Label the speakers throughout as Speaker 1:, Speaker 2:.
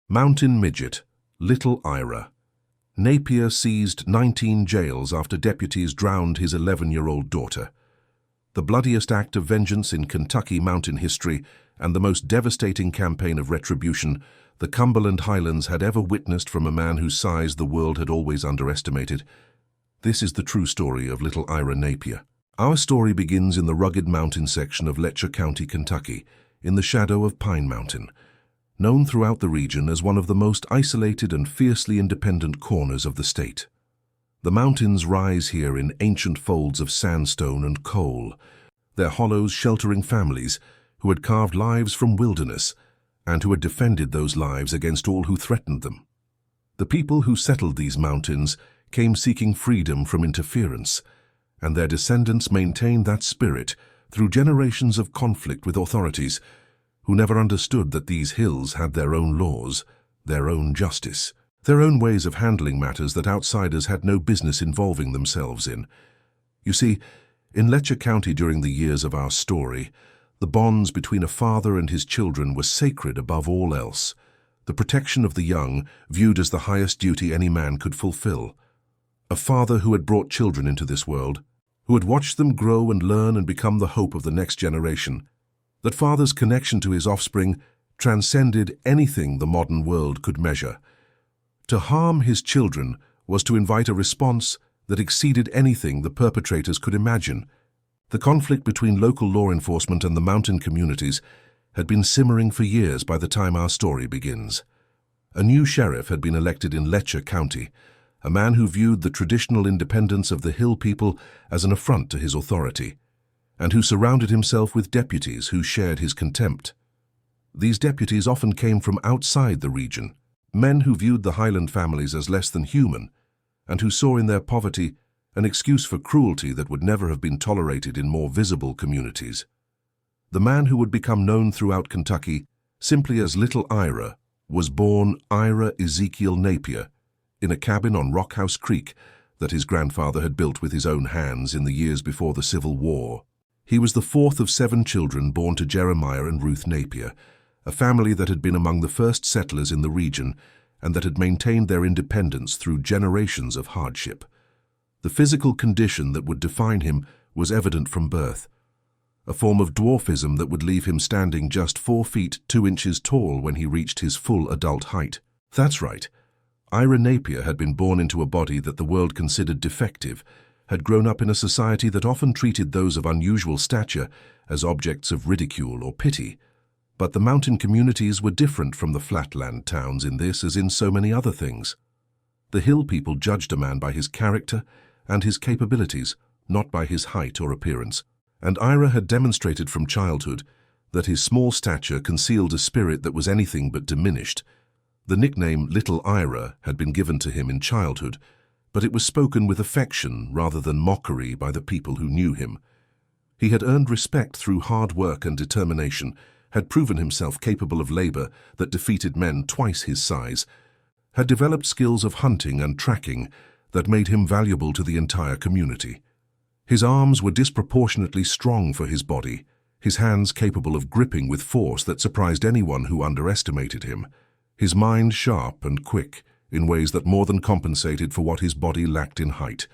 Speaker 1: Mountain Midget, Little Ira. Napier seized 19 jails after deputies drowned his 11-year-old daughter. The bloodiest act of vengeance in Kentucky mountain history and the most devastating campaign of retribution the Cumberland Highlands had ever witnessed from a man whose size the world had always underestimated. This is the true story of Little Ira Napier. Our story begins in the rugged mountain section of Letcher County, Kentucky, in the shadow of Pine Mountain, known throughout the region as one of the most isolated and fiercely independent corners of the state. The mountains rise here in ancient folds of sandstone and coal, their hollows sheltering families who had carved lives from wilderness and who had defended those lives against all who threatened them. The people who settled these mountains came seeking freedom from interference, and their descendants maintained that spirit through generations of conflict with authorities who never understood that these hills had their own laws, their own justice, their own ways of handling matters that outsiders had no business involving themselves in. You see, in Letcher County during the years of our story, the bonds between a father and his children were sacred above all else, the protection of the young viewed as the highest duty any man could fulfill. A father who had brought children into this world, who had watched them grow and learn and become the hope of the next generation. That father's connection to his offspring transcended anything the modern world could measure. To harm his children was to invite a response that exceeded anything the perpetrators could imagine. The conflict between local law enforcement and the mountain communities had been simmering for years by the time our story begins. A new sheriff had been elected in Letcher County, a man who viewed the traditional independence of the hill people as an affront to his authority, and who surrounded himself with deputies who shared his contempt. These deputies often came from outside the region, men who viewed the Highland families as less than human, and who saw in their poverty an excuse for cruelty that would never have been tolerated in more visible communities. The man who would become known throughout Kentucky simply as Little Ira was born Ira Ezekiel Napier, in a cabin on Rockhouse Creek that his grandfather had built with his own hands in the years before the Civil War. He was the fourth of 7 children born to Jeremiah and Ruth Napier, a family that had been among the first settlers in the region and that had maintained their independence through generations of hardship. The physical condition that would define him was evident from birth, a form of dwarfism that would leave him standing just 4 feet 2 inches tall when he reached his full adult height. That's right. Ira Napier had been born into a body that the world considered defective, had grown up in a society that often treated those of unusual stature as objects of ridicule or pity. But the mountain communities were different from the flatland towns in this as in so many other things. The hill people judged a man by his character and his capabilities, not by his height or appearance. And Ira had demonstrated from childhood that his small stature concealed a spirit that was anything but diminished. The nickname Little Ira had been given to him in childhood, but it was spoken with affection rather than mockery by the people who knew him. He had earned respect through hard work and determination, had proven himself capable of labor that defeated men twice his size, had developed skills of hunting and tracking that made him valuable to the entire community. His arms were disproportionately strong for his body, his hands capable of gripping with force that surprised anyone who underestimated him, his mind sharp and quick in ways that more than compensated for what his body lacked in height.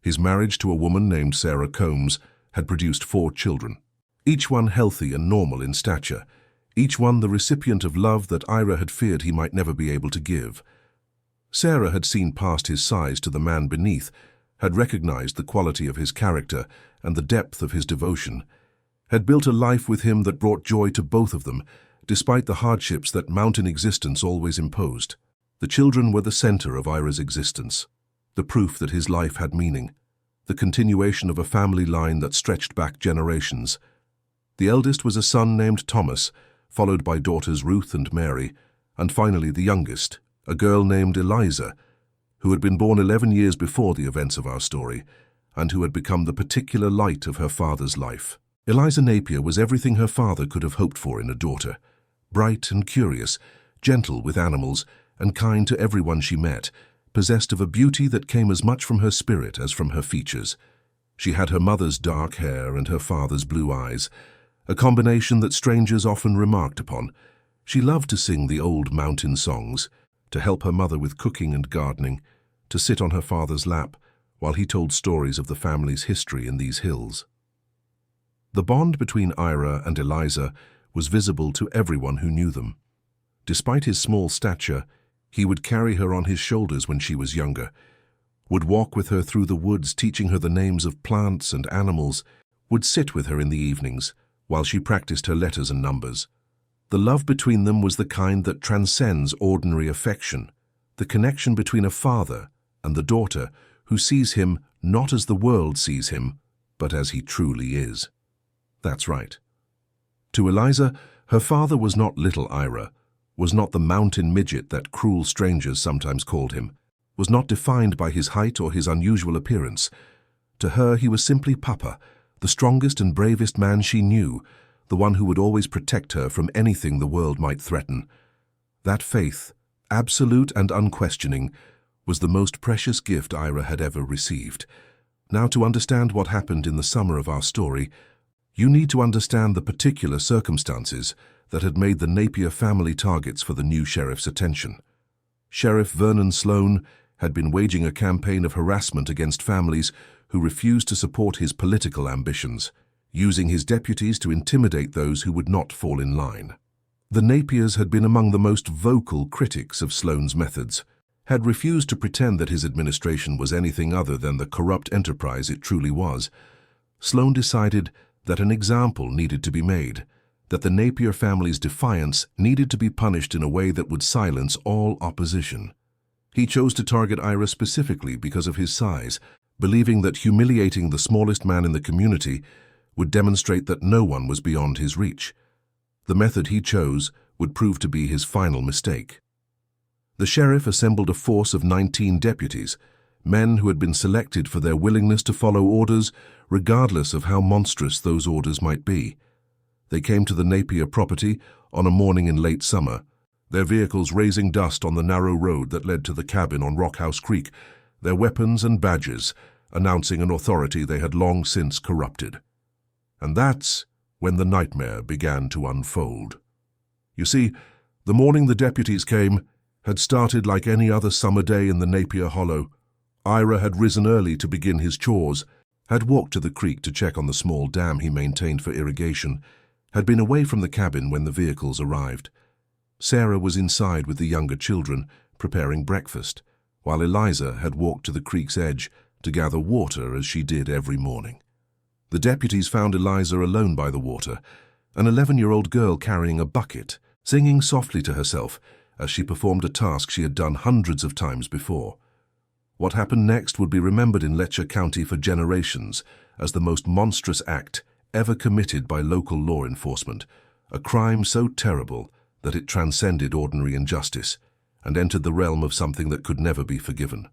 Speaker 1: His marriage to a woman named Sarah Combs had produced 4 children, each one healthy and normal in stature, each one the recipient of love that Ira had feared he might never be able to give. Sarah had seen past his size to the man beneath, had recognized the quality of his character and the depth of his devotion, had built a life with him that brought joy to both of them, despite the hardships that mountain existence always imposed. The children were the center of Ira's existence, the proof that his life had meaning, the continuation of a family line that stretched back generations. The eldest was a son named Thomas, followed by daughters Ruth and Mary, and finally the youngest, a girl named Eliza, who had been born 11 years before the events of our story, and who had become the particular light of her father's life. Eliza Napier was everything her father could have hoped for in a daughter. Bright and curious, gentle with animals, and kind to everyone she met, possessed of a beauty that came as much from her spirit as from her features. She had her mother's dark hair and her father's blue eyes, a combination that strangers often remarked upon. She loved to sing the old mountain songs, to help her mother with cooking and gardening, to sit on her father's lap while he told stories of the family's history in these hills. The bond between Ira and Eliza was visible to everyone who knew them. Despite his small stature, he would carry her on his shoulders when she was younger, would walk with her through the woods teaching her the names of plants and animals, would sit with her in the evenings while she practiced her letters and numbers. The love between them was the kind that transcends ordinary affection, the connection between a father and the daughter who sees him not as the world sees him, but as he truly is. That's right. To Eliza, her father was not Little Ira, was not the Mountain Midget that cruel strangers sometimes called him, was not defined by his height or his unusual appearance. To her, he was simply Papa, the strongest and bravest man she knew, the one who would always protect her from anything the world might threaten. That faith, absolute and unquestioning, was the most precious gift Ira had ever received. Now, to understand what happened in the summer of our story, you need to understand the particular circumstances that had made the Napier family targets for the new sheriff's attention. Sheriff Vernon Sloan had been waging a campaign of harassment against families who refused to support his political ambitions, using his deputies to intimidate those who would not fall in line. The Napiers had been among the most vocal critics of Sloan's methods, had refused to pretend that his administration was anything other than the corrupt enterprise it truly was. Sloan decided that an example needed to be made, that the Napier family's defiance needed to be punished in a way that would silence all opposition. He chose to target Ira specifically because of his size, believing that humiliating the smallest man in the community would demonstrate that no one was beyond his reach. The method he chose would prove to be his final mistake. The sheriff assembled a force of 19 deputies, men who had been selected for their willingness to follow orders, regardless of how monstrous those orders might be. They came to the Napier property on a morning in late summer, their vehicles raising dust on the narrow road that led to the cabin on Rockhouse Creek, their weapons and badges announcing an authority they had long since corrupted. And that's when the nightmare began to unfold. You see, the morning the deputies came had started like any other summer day in the Napier Hollow. Ira had risen early to begin his chores, had walked to the creek to check on the small dam he maintained for irrigation, had been away from the cabin when the vehicles arrived. Sarah was inside with the younger children, preparing breakfast, while Eliza had walked to the creek's edge to gather water as she did every morning. The deputies found Eliza alone by the water, an 11-year-old girl carrying a bucket, singing softly to herself as she performed a task she had done hundreds of times before. What happened next would be remembered in Letcher County for generations as the most monstrous act ever committed by local law enforcement, a crime so terrible that it transcended ordinary injustice and entered the realm of something that could never be forgiven.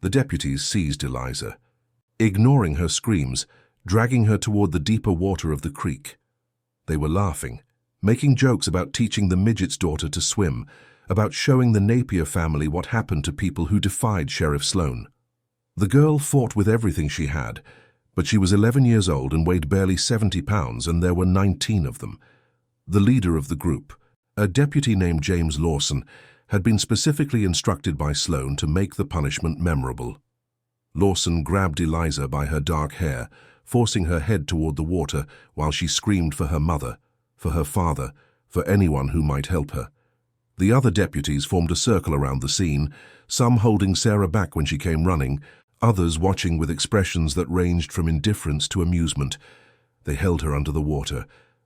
Speaker 1: The deputies seized Eliza, ignoring her screams, dragging her toward the deeper water of the creek. They were laughing, making jokes about teaching the midget's daughter to swim, about showing the Napier family what happened to people who defied Sheriff Sloan. The girl fought with everything she had, but she was 11 years old and weighed barely 70 pounds, and there were 19 of them. The leader of the group, a deputy named James Lawson, had been specifically instructed by Sloan to make the punishment memorable. Lawson grabbed Eliza by her dark hair, forcing her head toward the water while she screamed for her mother, for her father, for anyone who might help her. The other deputies formed a circle around the scene, some holding Sarah back when she came running, others watching with expressions that ranged from indifference to amusement. They held her under the water.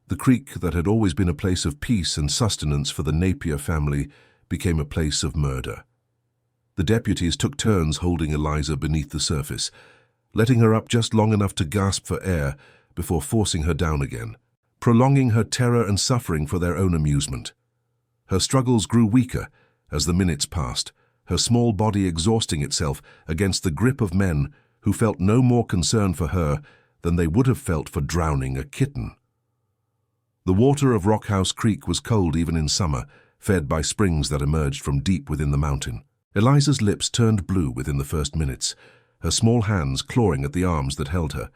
Speaker 1: The creek that had always been a place of peace and sustenance for the Napier family became a place of murder. The deputies took turns holding Eliza beneath the surface, letting her up just long enough to gasp for air before forcing her down again, prolonging her terror and suffering for their own amusement. Her struggles grew weaker as the minutes passed, her small body exhausting itself against the grip of men who felt no more concern for her than they would have felt for drowning a kitten. The water of Rockhouse Creek was cold even in summer, fed by springs that emerged from deep within the mountain. Eliza's lips turned blue within the first minutes, her small hands clawing at the arms that held her,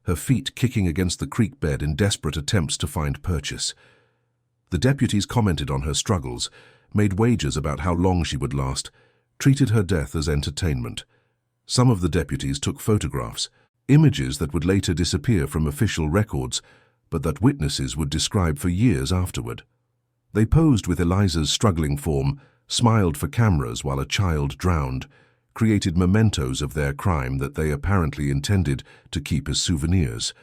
Speaker 1: her feet kicking against the creek bed in desperate attempts to find purchase. The deputies commented on her struggles, made wagers about how long she would last, treated her death as entertainment. Some of the deputies took photographs, images that would later disappear from official records, but that witnesses would describe for years afterward. They posed with Eliza's struggling form, smiled for cameras while a child drowned, created mementos of their crime that they apparently intended to keep as souvenirs.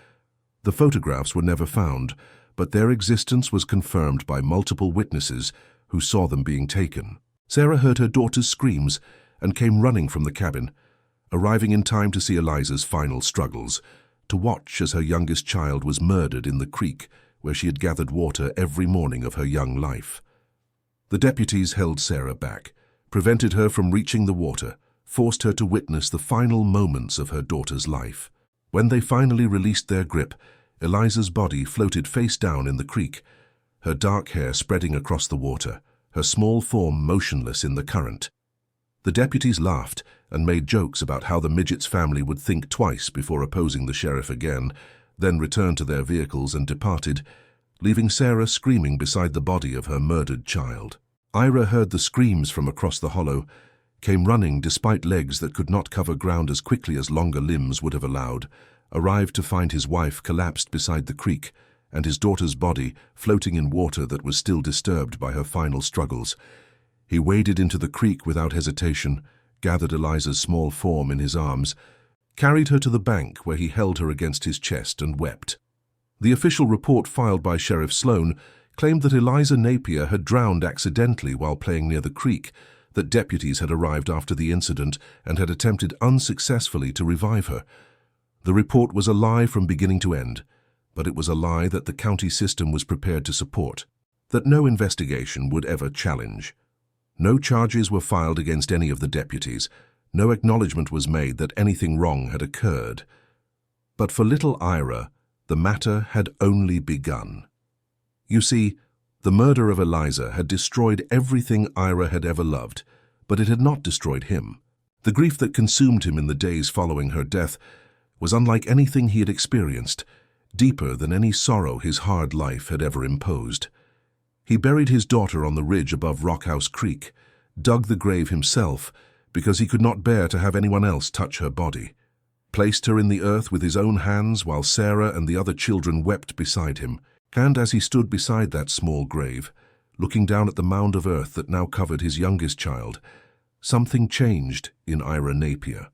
Speaker 1: The photographs were never found, but their existence was confirmed by multiple witnesses who saw them being taken. Sarah heard her daughter's screams and came running from the cabin, arriving in time to see Eliza's final struggles, to watch as her youngest child was murdered in the creek where she had gathered water every morning of her young life. The deputies held Sarah back, prevented her from reaching the water, forced her to witness the final moments of her daughter's life. When they finally released their grip, Eliza's body floated face down in the creek, her dark hair spreading across the water, her small form motionless in the current. The deputies laughed and made jokes about how the midget's family would think twice before opposing the sheriff again, then returned to their vehicles and departed, leaving Sarah screaming beside the body of her murdered child. Ira heard the screams from across the hollow, came running despite legs that could not cover ground as quickly as longer limbs would have allowed, arrived to find his wife collapsed beside the creek and his daughter's body floating in water that was still disturbed by her final struggles. He waded into the creek without hesitation, gathered Eliza's small form in his arms, carried her to the bank where he held her against his chest and wept. The official report filed by Sheriff Sloan claimed that Eliza Napier had drowned accidentally while playing near the creek, that deputies had arrived after the incident and had attempted unsuccessfully to revive her. The report was a lie from beginning to end, but it was a lie that the county system was prepared to support, that no investigation would ever challenge. No charges were filed against any of the deputies. No acknowledgement was made that anything wrong had occurred. But for little Ira, the matter had only begun. You see, the murder of Eliza had destroyed everything Ira had ever loved, but it had not destroyed him. The grief that consumed him in the days following her death was unlike anything he had experienced, deeper than any sorrow his hard life had ever imposed. He buried his daughter on the ridge above Rockhouse Creek, dug the grave himself because he could not bear to have anyone else touch her body, placed her in the earth with his own hands while Sarah and the other children wept beside him, and as he stood beside that small grave, looking down at the mound of earth that now covered his youngest child, something changed in Ira Napier.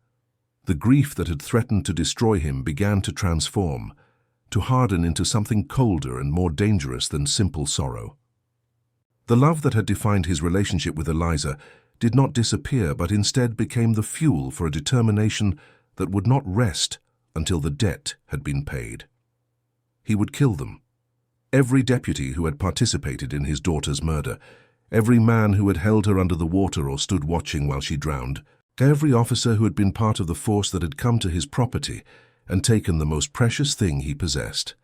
Speaker 1: The grief that had threatened to destroy him began to transform, to harden into something colder and more dangerous than simple sorrow. The love that had defined his relationship with Eliza did not disappear, but instead became the fuel for a determination that would not rest until the debt had been paid. He would kill them. Every deputy who had participated in his daughter's murder, every man who had held her under the water or stood watching while she drowned, every officer who had been part of the force that had come to his property and taken the most precious thing he possessed.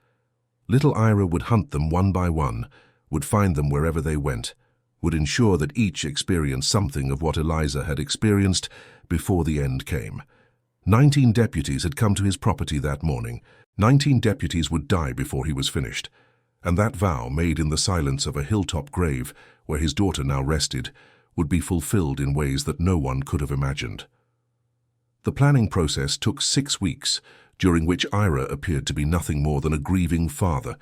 Speaker 1: Little Ira would hunt them one by one, would find them wherever they went, would ensure that each experienced something of what Eliza had experienced before the end came. 19 deputies had come to his property that morning. 19 deputies would die before he was finished, and that vow, made in the silence of a hilltop grave where his daughter now rested, would be fulfilled in ways that no one could have imagined. The planning process took 6 weeks, during which Ira appeared to be nothing more than a grieving father,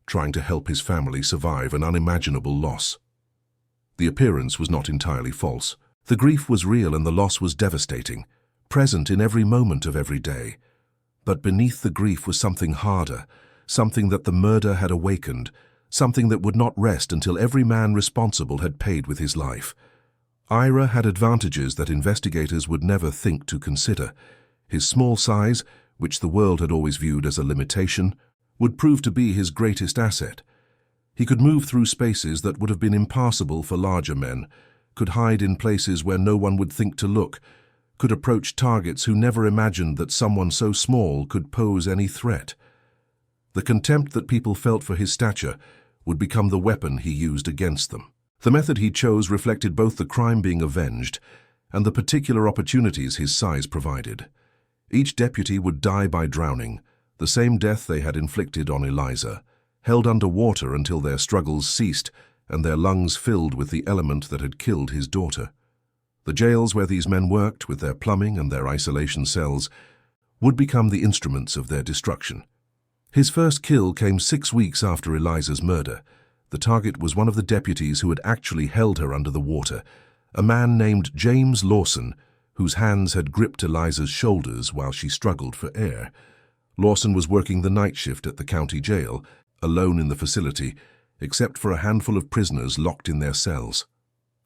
Speaker 1: trying to help his family survive an unimaginable loss. The appearance was not entirely false. The grief was real and the loss was devastating, present in every moment of every day. But beneath the grief was something harder, something that the murder had awakened, something that would not rest until every man responsible had paid with his life. Ira had advantages that investigators would never think to consider. His small size, which the world had always viewed as a limitation, would prove to be his greatest asset. He could move through spaces that would have been impassable for larger men, could hide in places where no one would think to look, could approach targets who never imagined that someone so small could pose any threat. The contempt that people felt for his stature would become the weapon he used against them. The method he chose reflected both the crime being avenged and the particular opportunities his size provided. Each deputy would die by drowning, the same death they had inflicted on Eliza, held under water until their struggles ceased and their lungs filled with the element that had killed his daughter. The jails where these men worked, with their plumbing and their isolation cells, would become the instruments of their destruction. His first kill came 6 weeks after Eliza's murder. The target was one of the deputies who had actually held her under the water, a man named James Lawson, whose hands had gripped Eliza's shoulders while she struggled for air. Lawson was working the night shift at the county jail, alone in the facility, except for a handful of prisoners locked in their cells.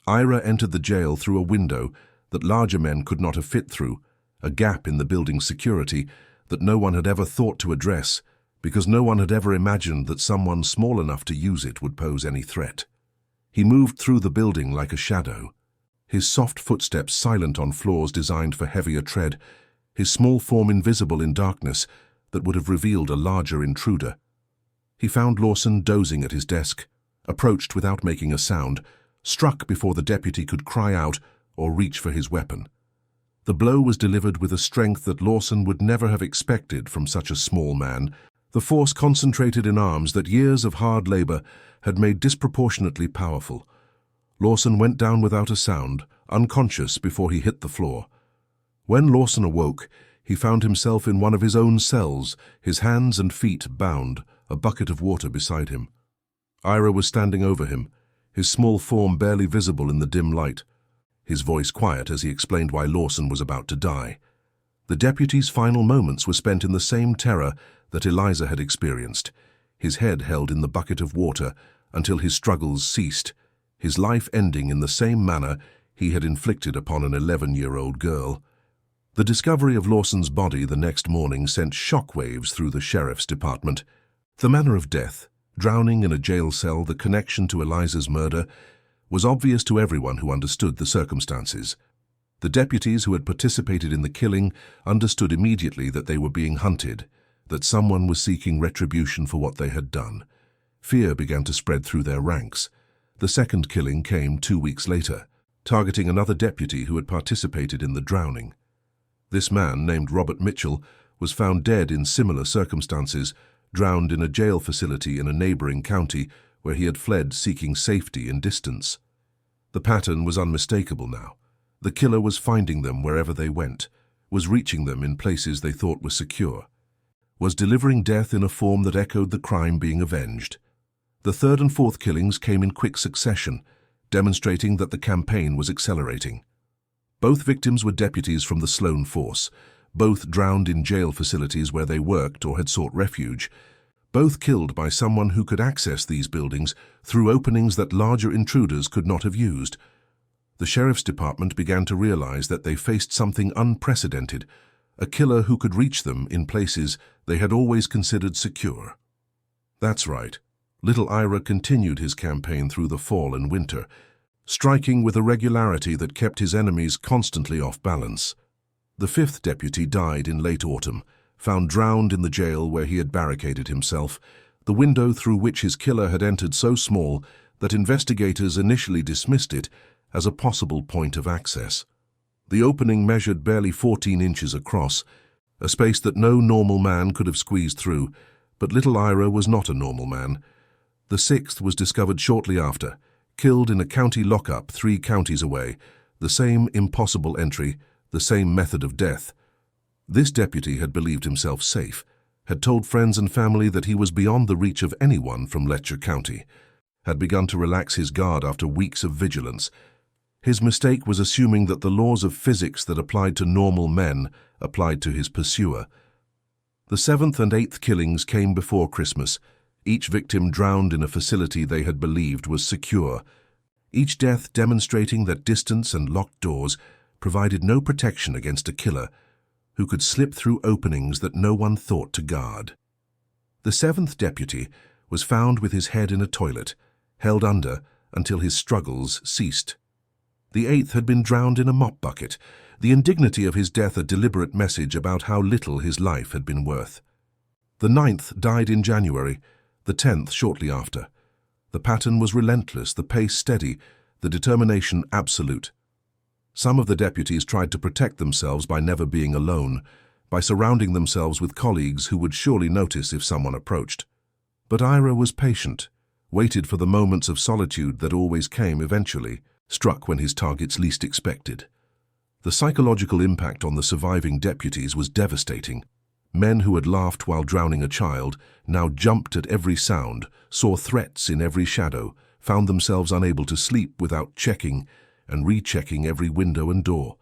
Speaker 1: Ira entered the jail through a window that larger men could not have fit through, a gap in the building's security that no one had ever thought to address, because no one had ever imagined that someone small enough to use it would pose any threat. He moved through the building like a shadow, his soft footsteps silent on floors designed for heavier tread, his small form invisible in darkness that would have revealed a larger intruder. He found Lawson dozing at his desk, approached without making a sound, struck before the deputy could cry out or reach for his weapon. The blow was delivered with a strength that Lawson would never have expected from such a small man, the force concentrated in arms that years of hard labor had made disproportionately powerful. Lawson went down without a sound, unconscious before he hit the floor. When Lawson awoke, he found himself in one of his own cells, his hands and feet bound, a bucket of water beside him. Ira was standing over him, his small form barely visible in the dim light, his voice quiet as he explained why Lawson was about to die. The deputy's final moments were spent in the same terror that Eliza had experienced, his head held in the bucket of water until his struggles ceased, his life ending in the same manner he had inflicted upon an 11-year-old girl. The discovery of Lawson's body the next morning sent shockwaves through the sheriff's department. The manner of death, drowning in a jail cell, the connection to Eliza's murder, was obvious to everyone who understood the circumstances. The deputies who had participated in the killing understood immediately that they were being hunted, that someone was seeking retribution for what they had done. Fear began to spread through their ranks. The second killing came 2 weeks later, targeting another deputy who had participated in the drowning. This man, named Robert Mitchell, was found dead in similar circumstances, drowned in a jail facility in a neighboring county where he had fled seeking safety and distance. The pattern was unmistakable now. The killer was finding them wherever they went, was reaching them in places they thought were secure, was delivering death in a form that echoed the crime being avenged. The third and fourth killings came in quick succession, demonstrating that the campaign was accelerating. Both victims were deputies from the Sloan force, both drowned in jail facilities where they worked or had sought refuge, both killed by someone who could access these buildings through openings that larger intruders could not have used. The sheriff's department began to realize that they faced something unprecedented, a killer who could reach them in places they had always considered secure. That's right. Little Ira continued his campaign through the fall and winter, striking with a regularity that kept his enemies constantly off balance. The fifth deputy died in late autumn, found drowned in the jail where he had barricaded himself, the window through which his killer had entered so small that investigators initially dismissed it as a possible point of access. The opening measured barely 14 inches across, a space that no normal man could have squeezed through, but little Ira was not a normal man. The sixth was discovered shortly after, killed in a county lockup 3 counties away, the same impossible entry, the same method of death. This deputy had believed himself safe, had told friends and family that he was beyond the reach of anyone from Letcher County, had begun to relax his guard after weeks of vigilance. His mistake was assuming that the laws of physics that applied to normal men applied to his pursuer. The 7th and 8th killings came before Christmas, each victim drowned in a facility they had believed was secure, each death demonstrating that distance and locked doors provided no protection against a killer who could slip through openings that no one thought to guard. The 7th deputy was found with his head in a toilet, held under until his struggles ceased. The 8th had been drowned in a mop bucket, the indignity of his death a deliberate message about how little his life had been worth. The 9th died in January, the 10th shortly after. The pattern was relentless, the pace steady, the determination absolute. Some of the deputies tried to protect themselves by never being alone, by surrounding themselves with colleagues who would surely notice if someone approached. But Ira was patient, waited for the moments of solitude that always came eventually, struck when his targets least expected. The psychological impact on the surviving deputies was devastating. Men who had laughed while drowning a child now jumped at every sound, saw threats in every shadow, found themselves unable to sleep without checking and rechecking every window and door.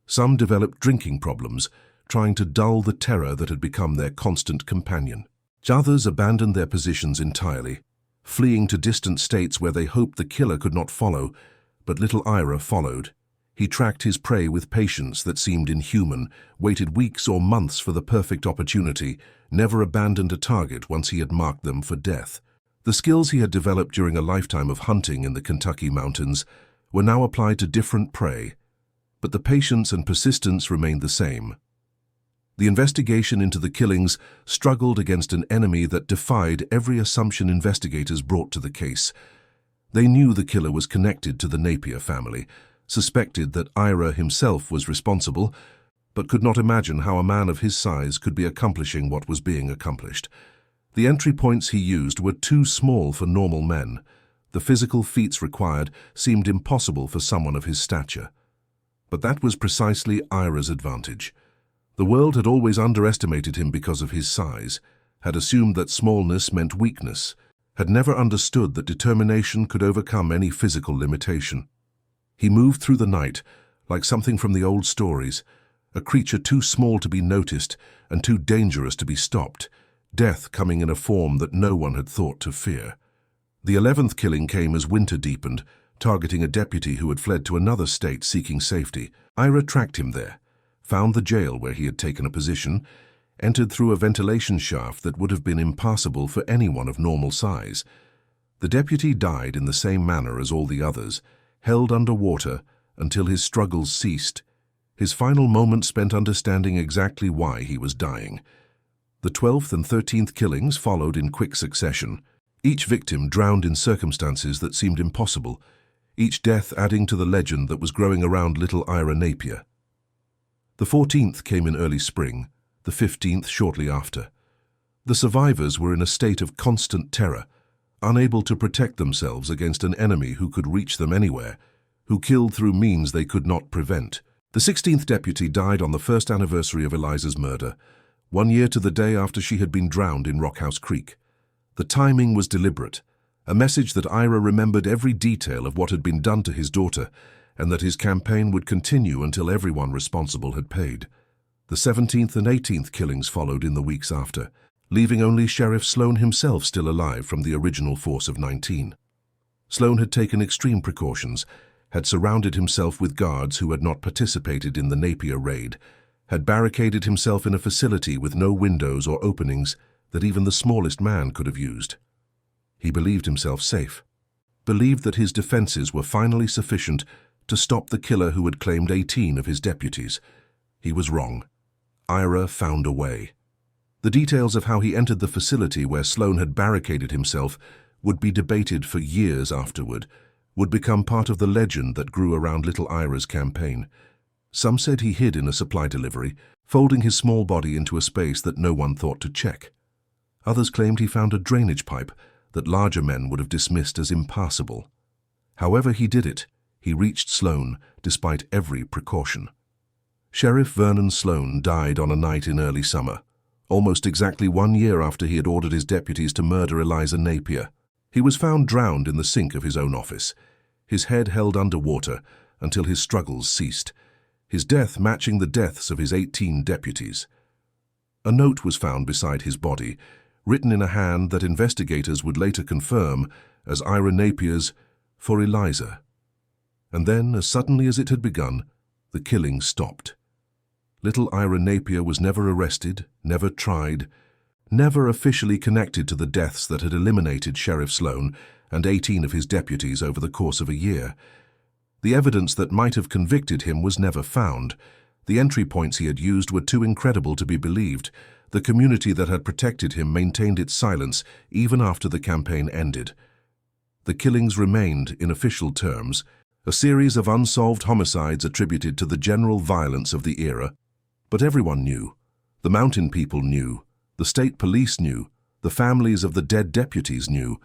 Speaker 1: Some developed drinking problems, trying to dull the terror that had become their constant companion. Others abandoned their positions entirely, fleeing to distant states where they hoped the killer could not follow, but little Ira followed. He tracked his prey with patience that seemed inhuman, waited weeks or months for the perfect opportunity, never abandoned a target once he had marked them for death. The skills he had developed during a lifetime of hunting in the Kentucky mountains were now applied to different prey, but the patience and persistence remained the same. The investigation into the killings struggled against an enemy that defied every assumption investigators brought to the case. They knew the killer was connected to the Napier family, suspected that Ira himself was responsible, but could not imagine how a man of his size could be accomplishing what was being accomplished. The entry points he used were too small for normal men. The physical feats required seemed impossible for someone of his stature. But that was precisely Ira's advantage. The world had always underestimated him because of his size, had assumed that smallness meant weakness, had never understood that determination could overcome any physical limitation. He moved through the night, like something from the old stories, a creature too small to be noticed and too dangerous to be stopped, death coming in a form that no one had thought to fear. The 11th killing came as winter deepened, targeting a deputy who had fled to another state seeking safety. Ira tracked him there, found the jail where he had taken a position, entered through a ventilation shaft that would have been impassable for anyone of normal size. The deputy died in the same manner as all the others, held under water until his struggles ceased, his final moment spent understanding exactly why he was dying. The 12th and 13th killings followed in quick succession, each victim drowned in circumstances that seemed impossible, each death adding to the legend that was growing around Little Ira Napier. The 14th came in early spring, the 15th shortly after. The survivors were in a state of constant terror, unable to protect themselves against an enemy who could reach them anywhere, who killed through means they could not prevent. The 16th deputy died on the first anniversary of Eliza's murder, 1 year to the day after she had been drowned in Rockhouse Creek. The timing was deliberate, a message that Ira remembered every detail of what had been done to his daughter, and that his campaign would continue until everyone responsible had paid. The 17th and 18th killings followed in the weeks after, leaving only Sheriff Sloan himself still alive from the original force of 19. Sloan had taken extreme precautions, had surrounded himself with guards who had not participated in the Napier raid, had barricaded himself in a facility with no windows or openings that even the smallest man could have used. He believed himself safe, believed that his defenses were finally sufficient to stop the killer who had claimed 18 of his deputies. He was wrong. Ira found a way. The details of how he entered the facility where Sloan had barricaded himself would be debated for years afterward, would become part of the legend that grew around Little Ira's campaign. Some said he hid in a supply delivery, folding his small body into a space that no one thought to check. Others claimed he found a drainage pipe that larger men would have dismissed as impassable. However he did it, he reached Sloan despite every precaution. Sheriff Vernon Sloan died on a night in early summer, almost exactly 1 year after he had ordered his deputies to murder Eliza Napier. He was found drowned in the sink of his own office, his head held under water until his struggles ceased, his death matching the deaths of his 18 deputies. A note was found beside his body, written in a hand that investigators would later confirm as Ira Napier's "For Eliza." And then, as suddenly as it had begun, the killing stopped. Little Ira Napier was never arrested, never tried, never officially connected to the deaths that had eliminated Sheriff Sloan and 18 of his deputies over the course of a year. The evidence that might have convicted him was never found. The entry points he had used were too incredible to be believed. The community that had protected him maintained its silence even after the campaign ended. The killings remained, in official terms, a series of unsolved homicides attributed to the general violence of the era. But everyone knew. The mountain people knew. The state police knew. The families of the dead deputies knew.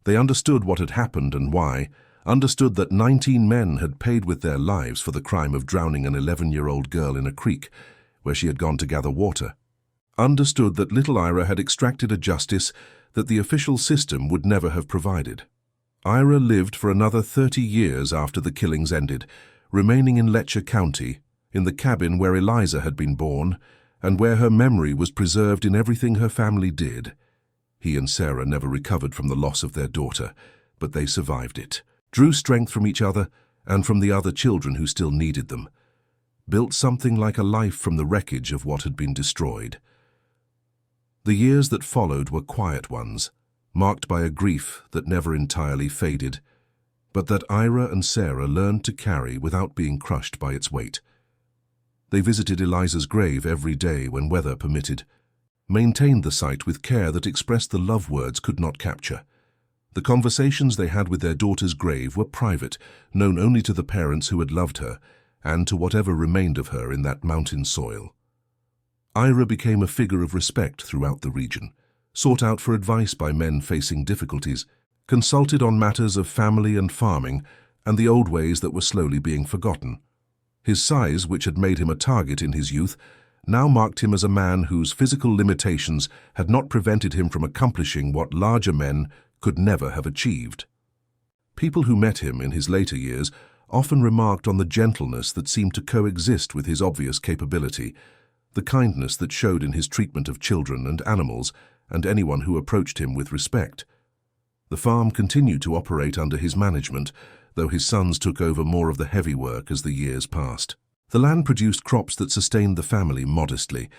Speaker 1: They understood what had happened and why, understood that 19 men had paid with their lives for the crime of drowning an 11-year-old girl in a creek where she had gone to gather water. Understood that Little Ira had extracted a justice that the official system would never have provided. Ira lived for another 30 years after the killings ended, remaining in Letcher County, in the cabin where Eliza had been born, and where her memory was preserved in everything her family did. He and Sarah never recovered from the loss of their daughter, but they survived it, drew strength from each other and from the other children who still needed them, built something like a life from the wreckage of what had been destroyed. The years that followed were quiet ones, marked by a grief that never entirely faded, but that Ira and Sarah learned to carry without being crushed by its weight. They visited Eliza's grave every day when weather permitted, maintained the site with care that expressed the love words could not capture. The conversations they had with their daughter's grave were private, known only to the parents who had loved her, and to whatever remained of her in that mountain soil. Ira became a figure of respect throughout the region, sought out for advice by men facing difficulties, consulted on matters of family and farming and the old ways that were slowly being forgotten. His size, which had made him a target in his youth, now marked him as a man whose physical limitations had not prevented him from accomplishing what larger men could never have achieved. People who met him in his later years often remarked on the gentleness that seemed to coexist with his obvious capability, the kindness that showed in his treatment of children and animals and anyone who approached him with respect. The farm continued to operate under his management, though his sons took over more of the heavy work as the years passed. The land produced crops that sustained the family modestly,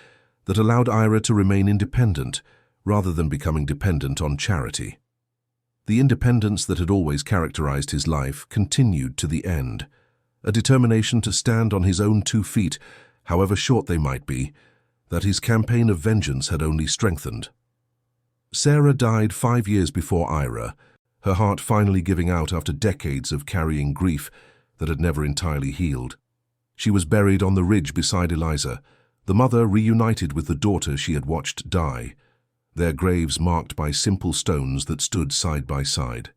Speaker 1: that allowed Ira to remain independent rather than becoming dependent on charity. The independence that had always characterized his life continued to the end, a determination to stand on his own 2 feet, however short they might be, that his campaign of vengeance had only strengthened. Sarah died 5 years before Ira, her heart finally giving out after decades of carrying grief that had never entirely healed. She was buried on the ridge beside Eliza, the mother reunited with the daughter she had watched die, their graves marked by simple stones that stood side by side.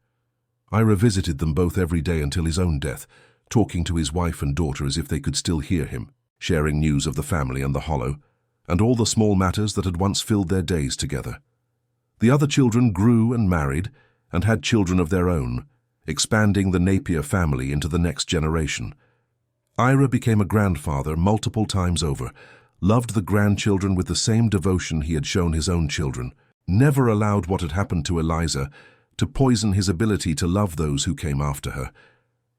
Speaker 1: Ira visited them both every day until his own death, talking to his wife and daughter as if they could still hear him, sharing news of the family and the hollow, and all the small matters that had once filled their days together. The other children grew and married, and had children of their own, expanding the Napier family into the next generation. Ira became a grandfather multiple times over, loved the grandchildren with the same devotion he had shown his own children, never allowed what had happened to Eliza to poison his ability to love those who came after her.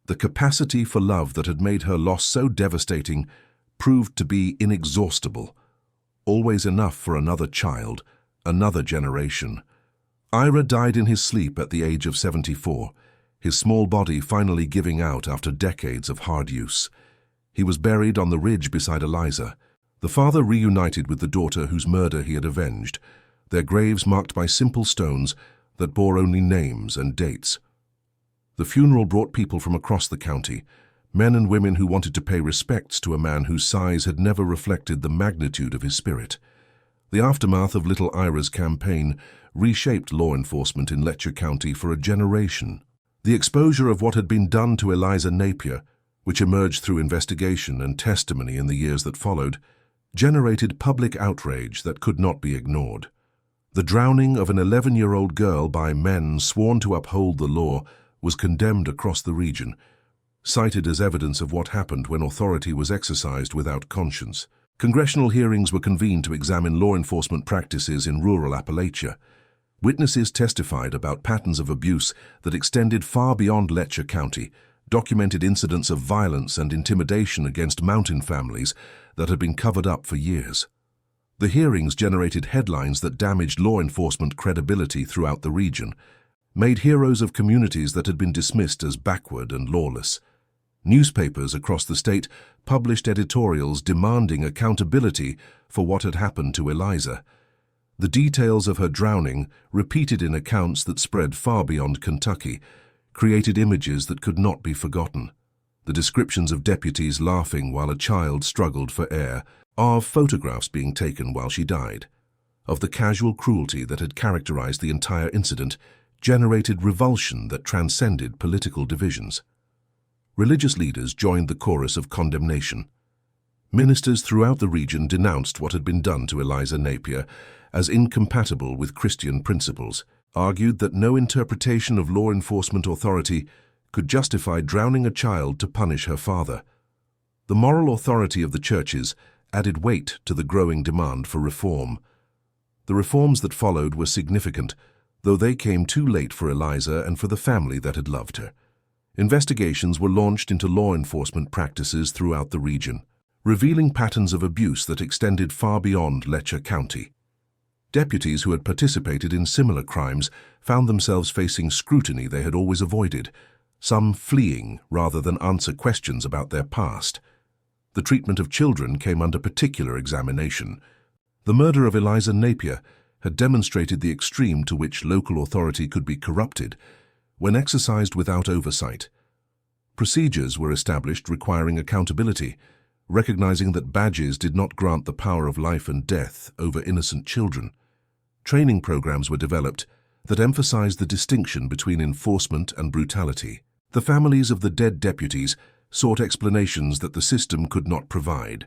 Speaker 1: The capacity for love that had made her loss so devastating proved to be inexhaustible, always enough for another child, another generation. Ira died in his sleep at the age of 74, his small body finally giving out after decades of hard use. He was buried on the ridge beside Eliza, the father reunited with the daughter whose murder he had avenged, their graves marked by simple stones that bore only names and dates. The funeral brought people from across the county, men and women who wanted to pay respects to a man whose size had never reflected the magnitude of his spirit. The aftermath of Little Ira's campaign reshaped law enforcement in Letcher County for a generation. The exposure of what had been done to Eliza Napier, which emerged through investigation and testimony in the years that followed, generated public outrage that could not be ignored. The drowning of an 11-year-old girl by men sworn to uphold the law was condemned across the region, cited as evidence of what happened when authority was exercised without conscience. Congressional hearings were convened to examine law enforcement practices in rural Appalachia. Witnesses testified about patterns of abuse that extended far beyond Letcher County, documented incidents of violence and intimidation against mountain families that had been covered up for years. The hearings generated headlines that damaged law enforcement credibility throughout the region, made heroes of communities that had been dismissed as backward and lawless. Newspapers across the state published editorials demanding accountability for what had happened to Eliza. The details of her drowning, repeated in accounts that spread far beyond Kentucky, created images that could not be forgotten. The descriptions of deputies laughing while a child struggled for air, of photographs being taken while she died. of the casual cruelty that had characterized the entire incident, generated revulsion that transcended political divisions. Religious leaders joined the chorus of condemnation. Ministers throughout the region denounced what had been done to Eliza Napier as incompatible with Christian principles, argued that no interpretation of law enforcement authority could justify drowning a child to punish her father. The moral authority of the churches added weight to the growing demand for reform. The reforms that followed were significant, though they came too late for Eliza and for the family that had loved her. Investigations were launched into law enforcement practices throughout the region, revealing patterns of abuse that extended far beyond Letcher County. Deputies who had participated in similar crimes found themselves facing scrutiny they had always avoided, some fleeing rather than answer questions about their past. The treatment of children came under particular examination. The murder of Eliza Napier had demonstrated the extreme to which local authority could be corrupted when exercised without oversight. Procedures were established requiring accountability, recognizing that badges did not grant the power of life and death over innocent children. Training programs were developed that emphasized the distinction between enforcement and brutality. The families of the dead deputies sought explanations that the system could not provide.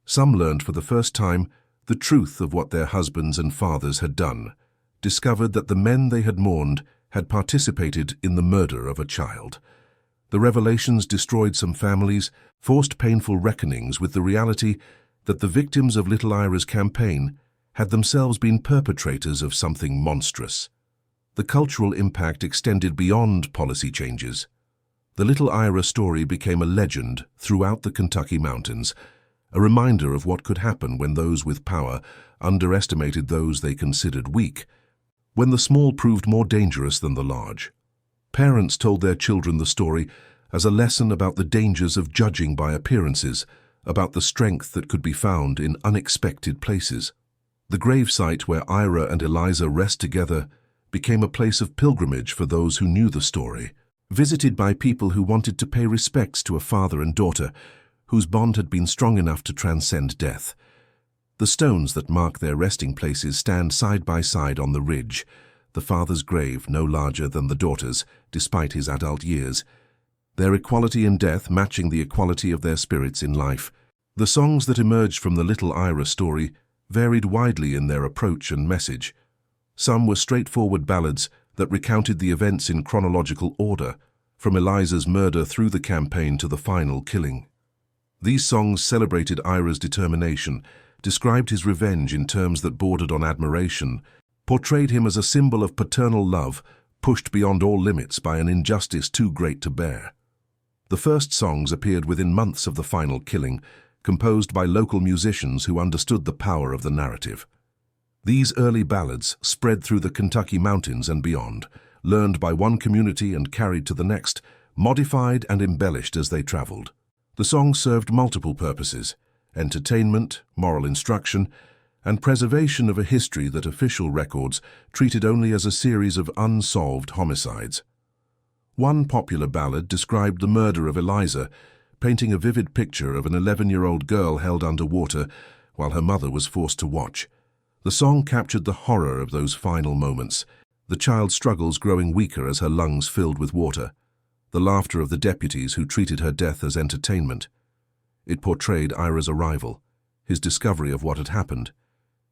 Speaker 1: Some learned for the first time the truth of what their husbands and fathers had done, discovered that the men they had mourned had participated in the murder of a child. The revelations destroyed some families, forced painful reckonings with the reality that the victims of Little Ira's campaign had themselves been perpetrators of something monstrous. The cultural impact extended beyond policy changes. The Little Ira story became a legend throughout the Kentucky mountains, a reminder of what could happen when those with power underestimated those they considered weak, when the small proved more dangerous than the large. Parents told their children the story as a lesson about the dangers of judging by appearances, about the strength that could be found in unexpected places. The gravesite where Ira and Eliza rest together became a place of pilgrimage for those who knew the story, visited by people who wanted to pay respects to a father and daughter whose bond had been strong enough to transcend death. The stones that mark their resting places stand side by side on the ridge, the father's grave no larger than the daughter's, despite his adult years, their equality in death matching the equality of their spirits in life. The songs that emerged from the Little Ira story varied widely in their approach and message. Some were straightforward ballads that recounted the events in chronological order, from Eliza's murder through the campaign to the final killing. These songs celebrated Ira's determination, described his revenge in terms that bordered on admiration, portrayed him as a symbol of paternal love, pushed beyond all limits by an injustice too great to bear. The first songs appeared within months of the final killing, composed by local musicians who understood the power of the narrative. These early ballads spread through the Kentucky mountains and beyond, learned by one community and carried to the next, modified and embellished as they traveled. The songs served multiple purposes: entertainment, moral instruction, and preservation of a history that official records treated only as a series of unsolved homicides. One popular ballad described the murder of Eliza, painting a vivid picture of an 11-year-old girl held underwater while her mother was forced to watch. The song captured the horror of those final moments, the child's struggles growing weaker as her lungs filled with water, the laughter of the deputies who treated her death as entertainment. It portrayed Ira's arrival, his discovery of what had happened,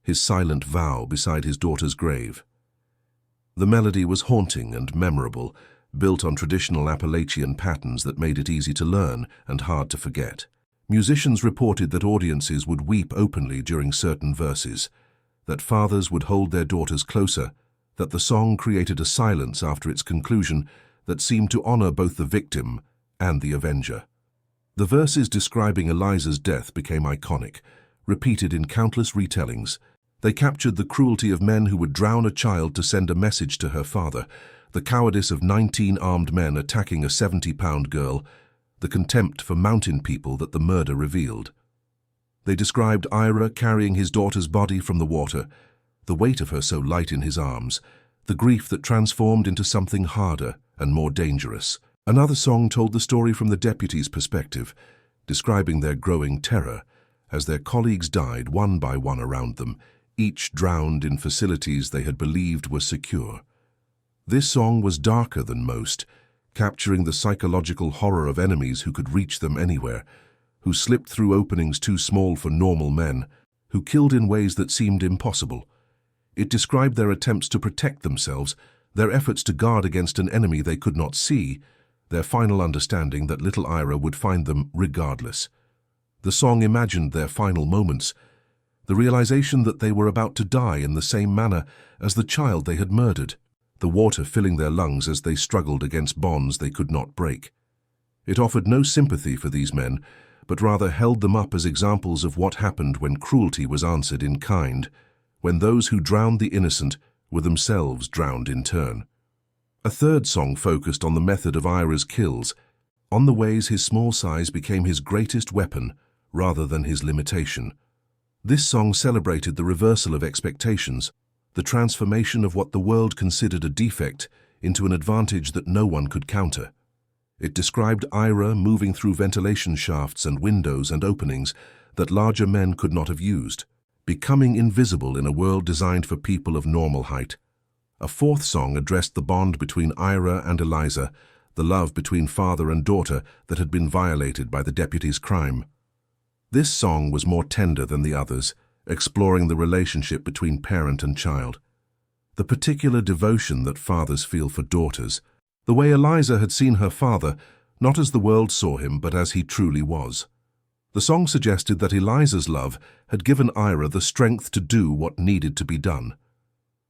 Speaker 1: his silent vow beside his daughter's grave. The melody was haunting and memorable, built on traditional Appalachian patterns that made it easy to learn and hard to forget. Musicians reported that audiences would weep openly during certain verses, that fathers would hold their daughters closer, that the song created a silence after its conclusion that seemed to honor both the victim and the avenger. The verses describing Eliza's death became iconic, repeated in countless retellings. They captured the cruelty of men who would drown a child to send a message to her father, the cowardice of 19 armed men attacking a 70-pound girl, the contempt for mountain people that the murder revealed. They described Ira carrying his daughter's body from the water, the weight of her so light in his arms, the grief that transformed into something harder and more dangerous. Another song told the story from the deputies' perspective, describing their growing terror as their colleagues died one by one around them, each drowned in facilities they had believed were secure. This song was darker than most, capturing the psychological horror of enemies who could reach them anywhere, who slipped through openings too small for normal men, who killed in ways that seemed impossible. It described their attempts to protect themselves, their efforts to guard against an enemy they could not see, their final understanding that Little Ira would find them regardless. The song imagined their final moments, the realization that they were about to die in the same manner as the child they had murdered, the water filling their lungs as they struggled against bonds they could not break. It offered no sympathy for these men, but rather held them up as examples of what happened when cruelty was answered in kind, when those who drowned the innocent were themselves drowned in turn. A third song focused on the method of Ira's kills, on the ways his small size became his greatest weapon rather than his limitation. This song celebrated the reversal of expectations, the transformation of what the world considered a defect into an advantage that no one could counter. It described Ira moving through ventilation shafts and windows and openings that larger men could not have used, becoming invisible in a world designed for people of normal height. A fourth song addressed the bond between Ira and Eliza, the love between father and daughter that had been violated by the deputies' crime. This song was more tender than the others, exploring the relationship between parent and child, the particular devotion that fathers feel for daughters, the way Eliza had seen her father, not as the world saw him, but as he truly was. The song suggested that Eliza's love had given Ira the strength to do what needed to be done.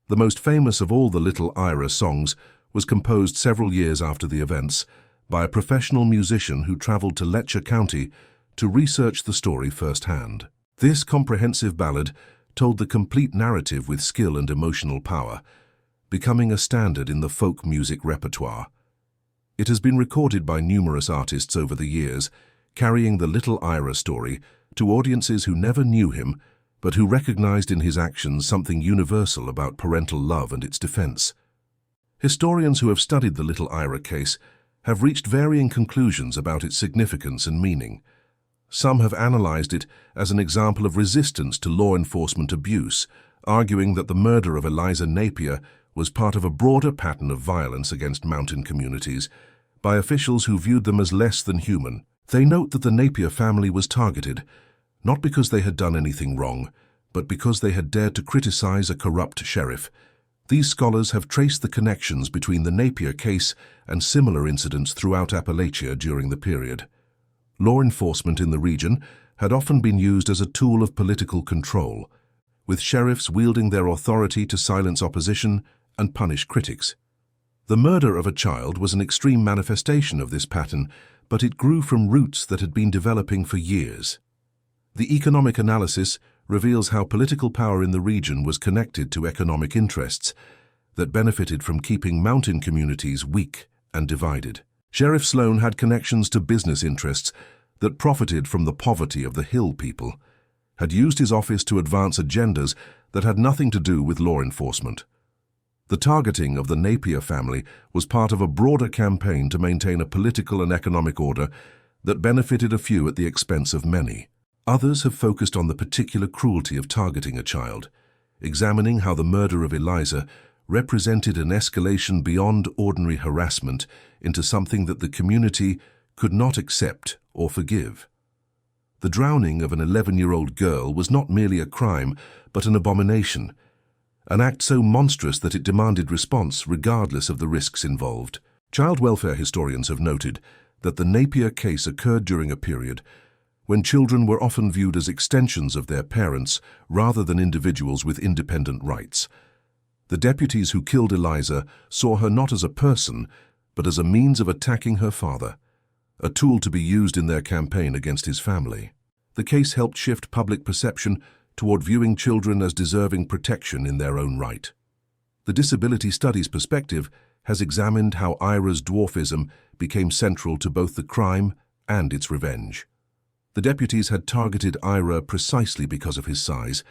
Speaker 1: The most famous of all the Little Ira songs was composed several years after the events by a professional musician who traveled to Letcher County to research the story firsthand. This comprehensive ballad told the complete narrative with skill and emotional power, becoming a standard in the folk music repertoire. It has been recorded by numerous artists over the years, carrying the Little Ira story to audiences who never knew him, but who recognized in his actions something universal about parental love and its defense. Historians who have studied the Little Ira case have reached varying conclusions about its significance and meaning. Some have analyzed it as an example of resistance to law enforcement abuse, arguing that the murder of Eliza Napier was part of a broader pattern of violence against mountain communities by officials who viewed them as less than human. They note that the Napier family was targeted, not because they had done anything wrong, but because they had dared to criticize a corrupt sheriff. These scholars have traced the connections between the Napier case and similar incidents throughout Appalachia during the period. Law enforcement in the region had often been used as a tool of political control, with sheriffs wielding their authority to silence opposition and punish critics. The murder of a child was an extreme manifestation of this pattern, but it grew from roots that had been developing for years. The economic analysis reveals how political power in the region was connected to economic interests that benefited from keeping mountain communities weak and divided. Sheriff Sloan had connections to business interests that profited from the poverty of the hill people, had used his office to advance agendas that had nothing to do with law enforcement. The targeting of the Napier family was part of a broader campaign to maintain a political and economic order that benefited a few at the expense of many. Others have focused on the particular cruelty of targeting a child, examining how the murder of Eliza represented an escalation beyond ordinary harassment into something that the community could not accept or forgive. The drowning of an 11-year-old girl was not merely a crime, but an abomination, an act so monstrous that it demanded response regardless of the risks involved. Child welfare historians have noted that the Napier case occurred during a period when children were often viewed as extensions of their parents rather than individuals with independent rights. The deputies who killed Eliza saw her not as a person, but as a means of attacking her father, a tool to be used in their campaign against his family. The case helped shift public perception toward viewing children as deserving protection in their own right. The disability studies perspective has examined how Ira's dwarfism became central to both the crime and its revenge. The deputies had targeted Ira precisely because of his size,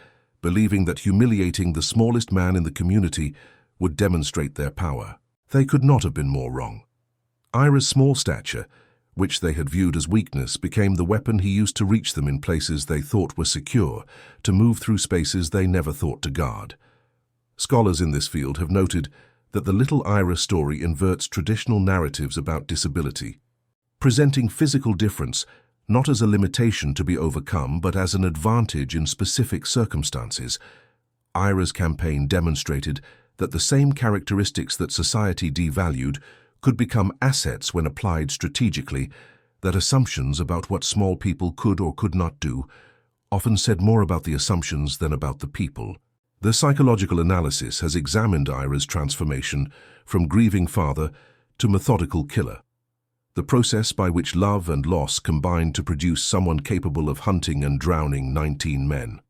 Speaker 1: believing that humiliating the smallest man in the community would demonstrate their power. They could not have been more wrong. Ira's small stature, which they had viewed as weakness, became the weapon he used to reach them in places they thought were secure, to move through spaces they never thought to guard. Scholars in this field have noted that the Little Ira story inverts traditional narratives about disability, presenting physical difference not as a limitation to be overcome but as an advantage in specific circumstances. Ira's campaign demonstrated that the same characteristics that society devalued could become assets when applied strategically, that assumptions about what small people could or could not do often said more about the assumptions than about the people. The psychological analysis has examined Ira's transformation from grieving father to methodical killer, the process by which love and loss combined to produce someone capable of hunting and drowning 19 men.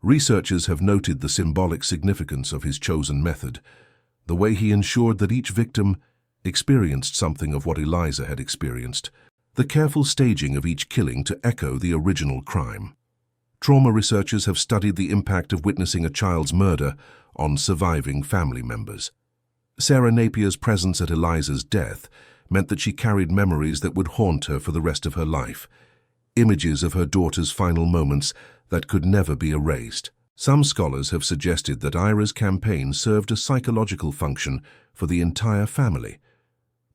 Speaker 1: Researchers have noted the symbolic significance of his chosen method, the way he ensured that each victim experienced something of what Eliza had experienced, the careful staging of each killing to echo the original crime. Trauma researchers have studied the impact of witnessing a child's murder on surviving family members. Sarah Napier's presence at Eliza's death meant that she carried memories that would haunt her for the rest of her life, images of her daughter's final moments that could never be erased. Some scholars have suggested that Ira's campaign served a psychological function for the entire family,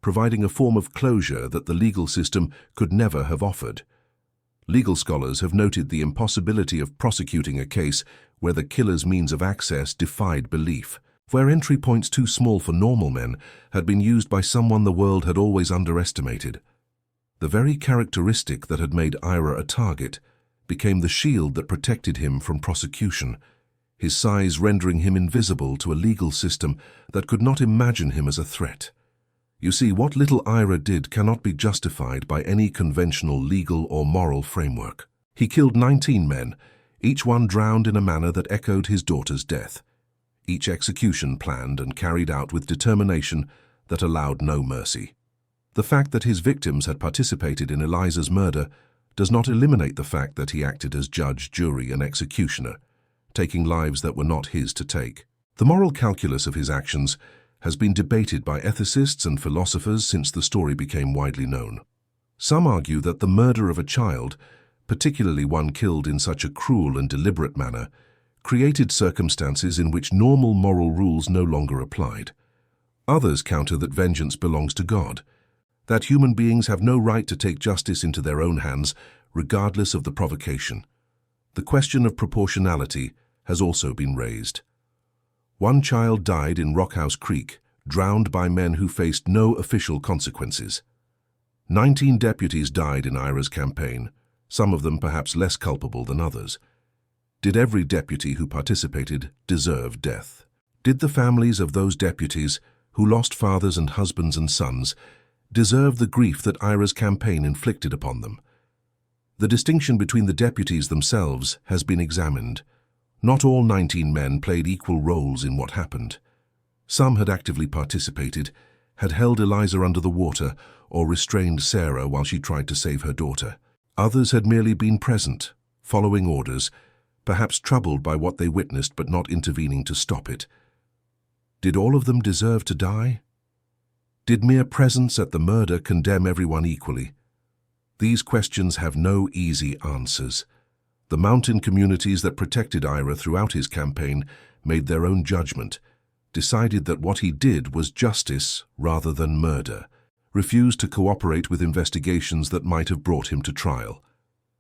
Speaker 1: providing a form of closure that the legal system could never have offered. Legal scholars have noted the impossibility of prosecuting a case where the killer's means of access defied belief, where entry points too small for normal men had been used by someone the world had always underestimated. The very characteristic that had made Ira a target became the shield that protected him from prosecution, his size rendering him invisible to a legal system that could not imagine him as a threat. You see, what Little Ira did cannot be justified by any conventional legal or moral framework. He killed 19 men, each one drowned in a manner that echoed his daughter's death, each execution planned and carried out with determination that allowed no mercy. The fact that his victims had participated in Eliza's murder does not eliminate the fact that he acted as judge, jury, and executioner, taking lives that were not his to take. The moral calculus of his actions has been debated by ethicists and philosophers since the story became widely known. Some argue that the murder of a child, particularly one killed in such a cruel and deliberate manner, created circumstances in which normal moral rules no longer applied. Others counter that vengeance belongs to God, that human beings have no right to take justice into their own hands, regardless of the provocation. The question of proportionality has also been raised. One child died in Rockhouse Creek, drowned by men who faced no official consequences. 19 deputies died in Ira's campaign, some of them perhaps less culpable than others. Did every deputy who participated deserve death? Did the families of those deputies, who lost fathers and husbands and sons, deserve the grief that Ira's campaign inflicted upon them? The distinction between the deputies themselves has been examined. Not all 19 men played equal roles in what happened. Some had actively participated, had held Eliza under the water, or restrained Sarah while she tried to save her daughter. Others had merely been present, following orders, perhaps troubled by what they witnessed but not intervening to stop it. Did all of them deserve to die? Did mere presence at the murder condemn everyone equally? These questions have no easy answers. The mountain communities that protected Ira throughout his campaign made their own judgment, decided that what he did was justice rather than murder, refused to cooperate with investigations that might have brought him to trial.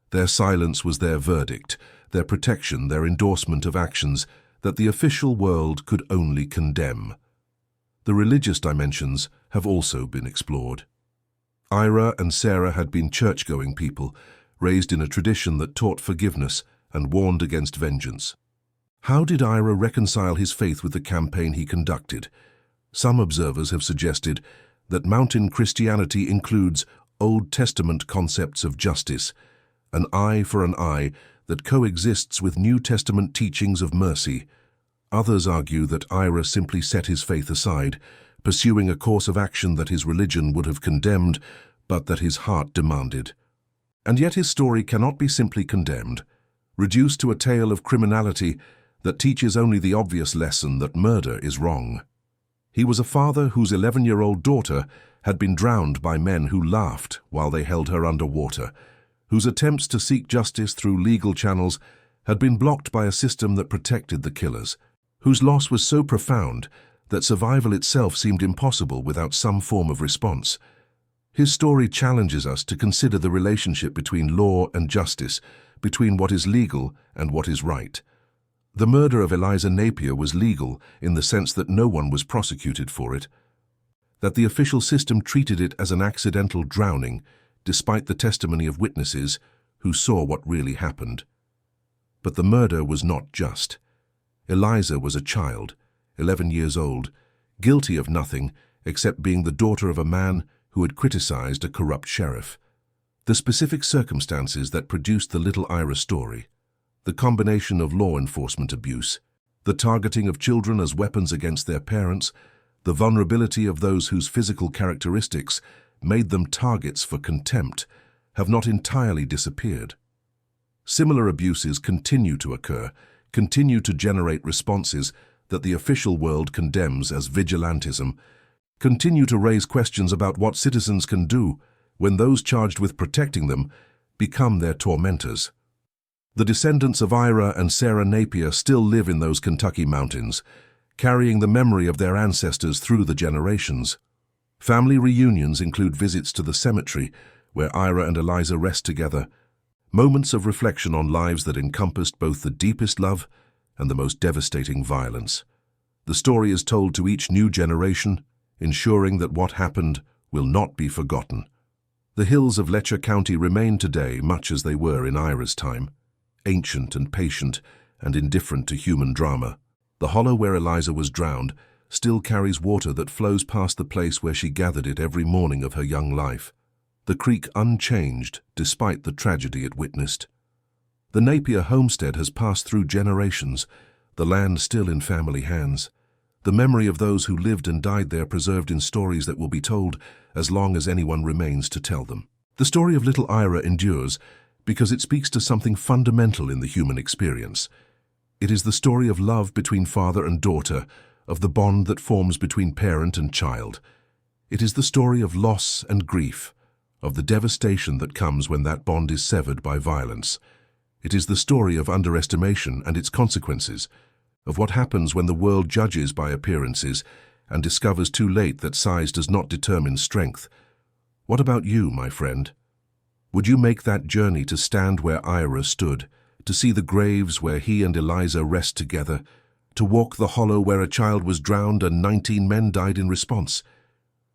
Speaker 1: Their silence was their verdict, their protection, their endorsement of actions that the official world could only condemn. The religious dimensions have also been explored. Ira and Sarah had been church-going people, raised in a tradition that taught forgiveness and warned against vengeance. How did Ira reconcile his faith with the campaign he conducted? Some observers have suggested that mountain Christianity includes Old Testament concepts of justice, an eye for an eye that coexists with New Testament teachings of mercy. Others argue that Ira simply set his faith aside, pursuing a course of action that his religion would have condemned, but that his heart demanded. And yet his story cannot be simply condemned, reduced to a tale of criminality that teaches only the obvious lesson that murder is wrong. He was a father whose 11-year-old daughter had been drowned by men who laughed while they held her underwater, whose attempts to seek justice through legal channels had been blocked by a system that protected the killers, whose loss was so profound that survival itself seemed impossible without some form of response. His story challenges us to consider the relationship between law and justice, between what is legal and what is right. The murder of Ira Napier was legal in the sense that no one was prosecuted for it, that the official system treated it as an accidental drowning, despite the testimony of witnesses who saw what really happened. But the murder was not just. Eliza was a child, 11 years old, guilty of nothing except being the daughter of a man who had criticized a corrupt sheriff. The specific circumstances that produced the Little Ira story, the combination of law enforcement abuse, the targeting of children as weapons against their parents, the vulnerability of those whose physical characteristics made them targets for contempt, have not entirely disappeared. Similar abuses continue to occur, continue to generate responses that the official world condemns as vigilantism, continue to raise questions about what citizens can do when those charged with protecting them become their tormentors. The descendants of Ira and Sarah Napier still live in those Kentucky mountains, carrying the memory of their ancestors through the generations. Family reunions include visits to the cemetery where Ira and Eliza rest together, moments of reflection on lives that encompassed both the deepest love and the most devastating violence. The story is told to each new generation, ensuring that what happened will not be forgotten. The hills of Letcher County remain today much as they were in Ira's time, ancient and patient and indifferent to human drama. The hollow where Eliza was drowned still carries water that flows past the place where she gathered it every morning of her young life, the creek unchanged despite the tragedy it witnessed. The Napier homestead has passed through generations, the land still in family hands, the memory of those who lived and died there preserved in stories that will be told as long as anyone remains to tell them. The story of Little Ira endures because it speaks to something fundamental in the human experience. It is the story of love between father and daughter, of the bond that forms between parent and child. It is the story of loss and grief, of the devastation that comes when that bond is severed by violence. It is the story of underestimation and its consequences, of what happens when the world judges by appearances and discovers too late that size does not determine strength. What about you, my friend? Would you make that journey to stand where Ira stood, to see the graves where he and Eliza rest together, to walk the hollow where a child was drowned and 19 men died in response?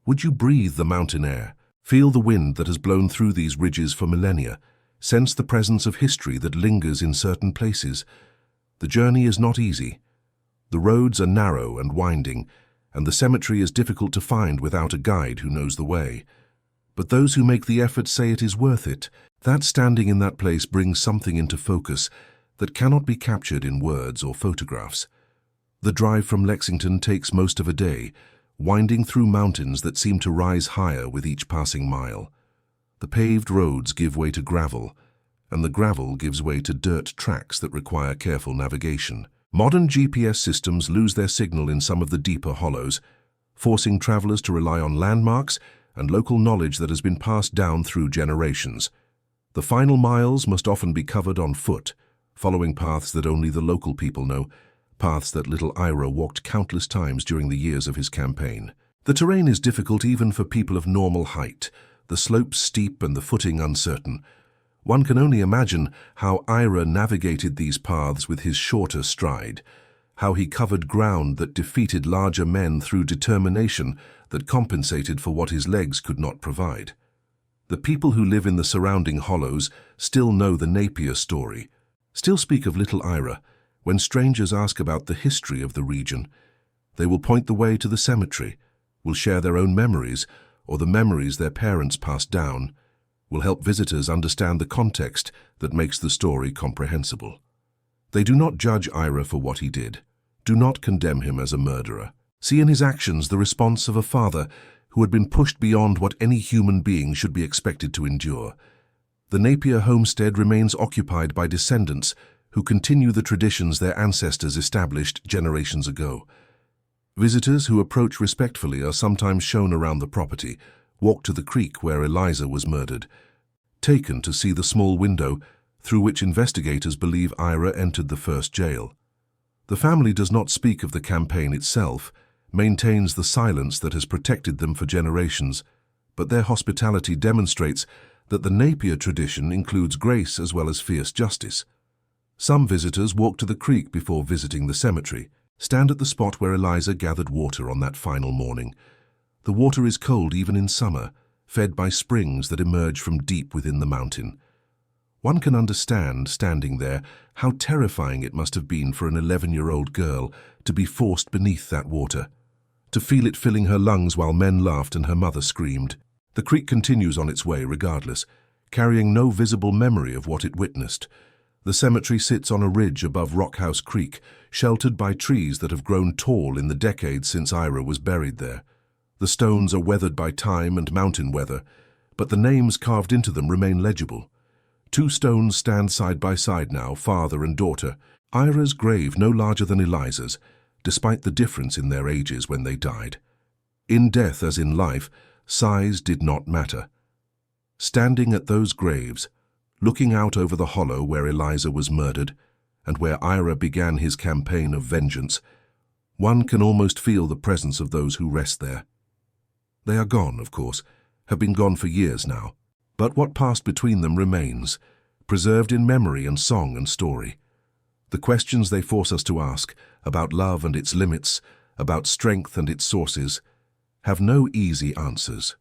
Speaker 1: Would you breathe the mountain air, feel the wind that has blown through these ridges for millennia, sense the presence of history that lingers in certain places? The journey is not easy. The roads are narrow and winding, and the cemetery is difficult to find without a guide who knows the way. But those who make the effort say it is worth it. That standing in that place brings something into focus that cannot be captured in words or photographs. The drive from Lexington takes most of a day, winding through mountains that seem to rise higher with each passing mile. The paved roads give way to gravel, and the gravel gives way to dirt tracks that require careful navigation. Modern GPS systems lose their signal in some of the deeper hollows, forcing travelers to rely on landmarks and local knowledge that has been passed down through generations. The final miles must often be covered on foot, following paths that only the local people know, paths that Little Ira walked countless times during the years of his campaign. The terrain is difficult even for people of normal height, the slopes steep and the footing uncertain. One can only imagine how Ira navigated these paths with his shorter stride, how he covered ground that defeated larger men through determination that compensated for what his legs could not provide. The people who live in the surrounding hollows still know the Napier story, still speak of Little Ira. When strangers ask about the history of the region, they will point the way to the cemetery, will share their own memories or the memories their parents passed down, will help visitors understand the context that makes the story comprehensible. They do not judge Ira for what he did. Do not condemn him as a murderer. See in his actions the response of a father who had been pushed beyond what any human being should be expected to endure. The Napier homestead remains occupied by descendants who continue the traditions their ancestors established generations ago. Visitors who approach respectfully are sometimes shown around the property, walk to the creek where Eliza was murdered, taken to see the small window through which investigators believe Ira entered the first jail. The family does not speak of the campaign itself, maintains the silence that has protected them for generations, but their hospitality demonstrates that the Napier tradition includes grace as well as fierce justice. Some visitors walk to the creek before visiting the cemetery, stand at the spot where Eliza gathered water on that final morning. The water is cold even in summer, fed by springs that emerge from deep within the mountain. One can understand, standing there, how terrifying it must have been for an 11-year-old girl to be forced beneath that water, to feel it filling her lungs while men laughed and her mother screamed. The creek continues on its way regardless, carrying no visible memory of what it witnessed. The cemetery sits on a ridge above Rockhouse Creek, sheltered by trees that have grown tall in the decades since Ira was buried there. The stones are weathered by time and mountain weather, but the names carved into them remain legible. 2 stones stand side by side now, father and daughter, Ira's grave no larger than Eliza's, despite the difference in their ages when they died. In death as in life, size did not matter. Standing at those graves, looking out over the hollow where Eliza was murdered and where Ira began his campaign of vengeance, one can almost feel the presence of those who rest there. They are gone, of course, have been gone for years now, but what passed between them remains, preserved in memory and song and story. The questions they force us to ask, about love and its limits, about strength and its sources, have no easy answers.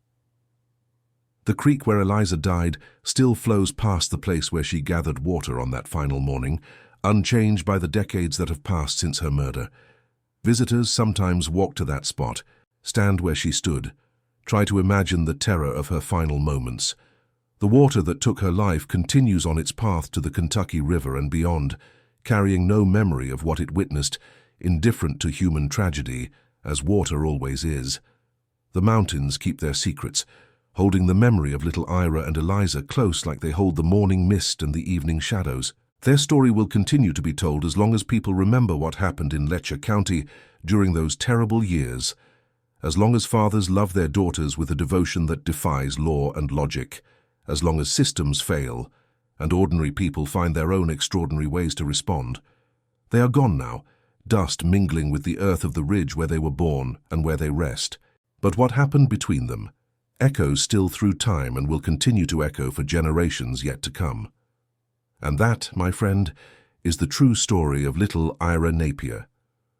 Speaker 1: The creek where Eliza died still flows past the place where she gathered water on that final morning, unchanged by the decades that have passed since her murder. Visitors sometimes walk to that spot, stand where she stood, try to imagine the terror of her final moments. The water that took her life continues on its path to the Kentucky River and beyond, carrying no memory of what it witnessed, indifferent to human tragedy, as water always is. The mountains keep their secrets, holding the memory of little Ira and Eliza close like they hold the morning mist and the evening shadows. Their story will continue to be told as long as people remember what happened in Letcher County during those terrible years, as long as fathers love their daughters with a devotion that defies law and logic, as long as systems fail and ordinary people find their own extraordinary ways to respond. They are gone now, dust mingling with the earth of the ridge where they were born and where they rest. But what happened between them echoes still through time and will continue to echo for generations yet to come. And that, my friend, is the true story of little Ira Napier,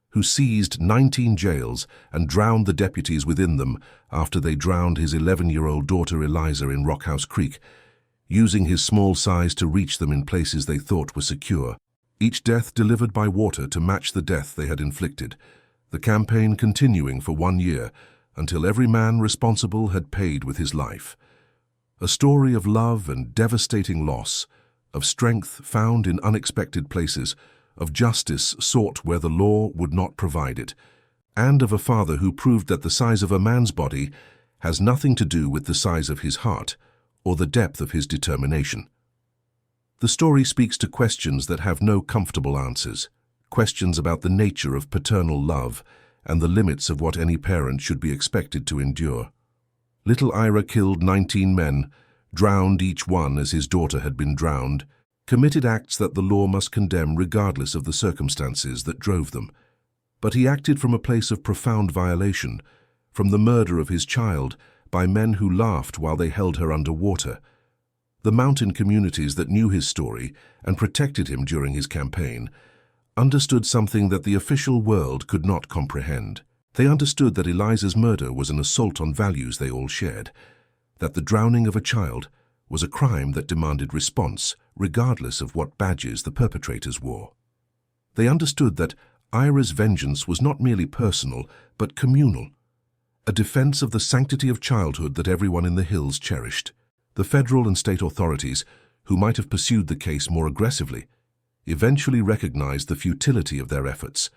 Speaker 1: who seized 19 jails and drowned the deputies within them after they drowned his 11-year-old daughter Eliza in Rockhouse Creek, using his small size to reach them in places they thought were secure. Each death delivered by water to match the death they had inflicted, the campaign continuing for 1 year until every man responsible had paid with his life. A story of love and devastating loss, of strength found in unexpected places, of justice sought where the law would not provide it, and of a father who proved that the size of a man's body has nothing to do with the size of his heart or the depth of his determination. The story speaks to questions that have no comfortable answers, questions about the nature of paternal love and the limits of what any parent should be expected to endure. Little Ira killed 19 men, drowned each one as his daughter had been drowned, committed acts that the law must condemn regardless of the circumstances that drove them. But he acted from a place of profound violation, from the murder of his child by men who laughed while they held her under water. The mountain communities that knew his story and protected him during his campaign understood something that the official world could not comprehend. They understood that Eliza's murder was an assault on values they all shared, that the drowning of a child was a crime that demanded response, regardless of what badges the perpetrators wore. They understood that Ira's vengeance was not merely personal, but communal, a defense of the sanctity of childhood that everyone in the hills cherished. The federal and state authorities, who might have pursued the case more aggressively, eventually recognized the futility of their efforts.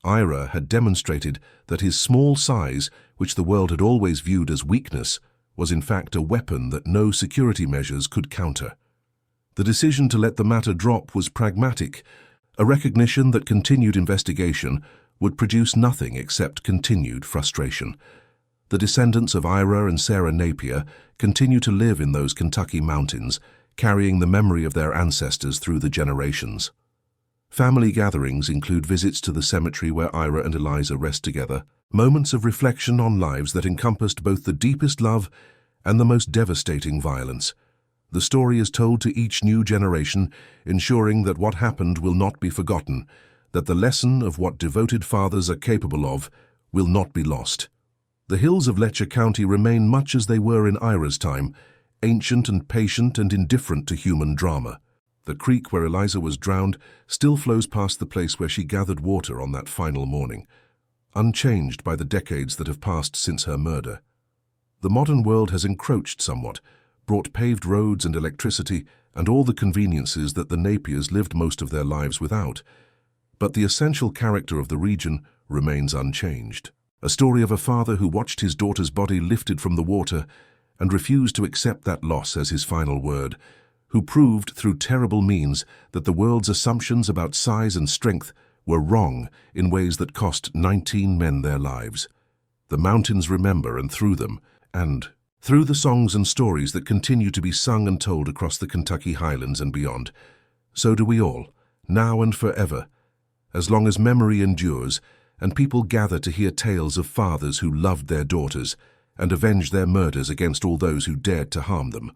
Speaker 1: Ira had demonstrated that his small size, which the world had always viewed as weakness, was in fact a weapon that no security measures could counter. The decision to let the matter drop was pragmatic, a recognition that continued investigation would produce nothing except continued frustration. The descendants of Ira and Sarah Napier continue to live in those Kentucky mountains, carrying the memory of their ancestors through the generations. Family gatherings include visits to the cemetery where Ira and Eliza rest together, moments of reflection on lives that encompassed both the deepest love and the most devastating violence. The story is told to each new generation, ensuring that what happened will not be forgotten, that the lesson of what devoted fathers are capable of will not be lost. The hills of Letcher County remain much as they were in Ira's time, ancient and patient and indifferent to human drama. The creek where Eliza was drowned still flows past the place where she gathered water on that final morning, unchanged by the decades that have passed since her murder. The modern world has encroached somewhat, brought paved roads and electricity and all the conveniences that the Napiers lived most of their lives without. But the essential character of the region remains unchanged. A story of a father who watched his daughter's body lifted from the water and refused to accept that loss as his final word, who proved through terrible means that the world's assumptions about size and strength were wrong in ways that cost 19 men their lives. The mountains remember, and through them, and through the songs and stories that continue to be sung and told across the Kentucky Highlands and beyond, so do we all, now and forever, as long as memory endures and people gather to hear tales of fathers who loved their daughters and avenged their murders against all those who dared to harm them.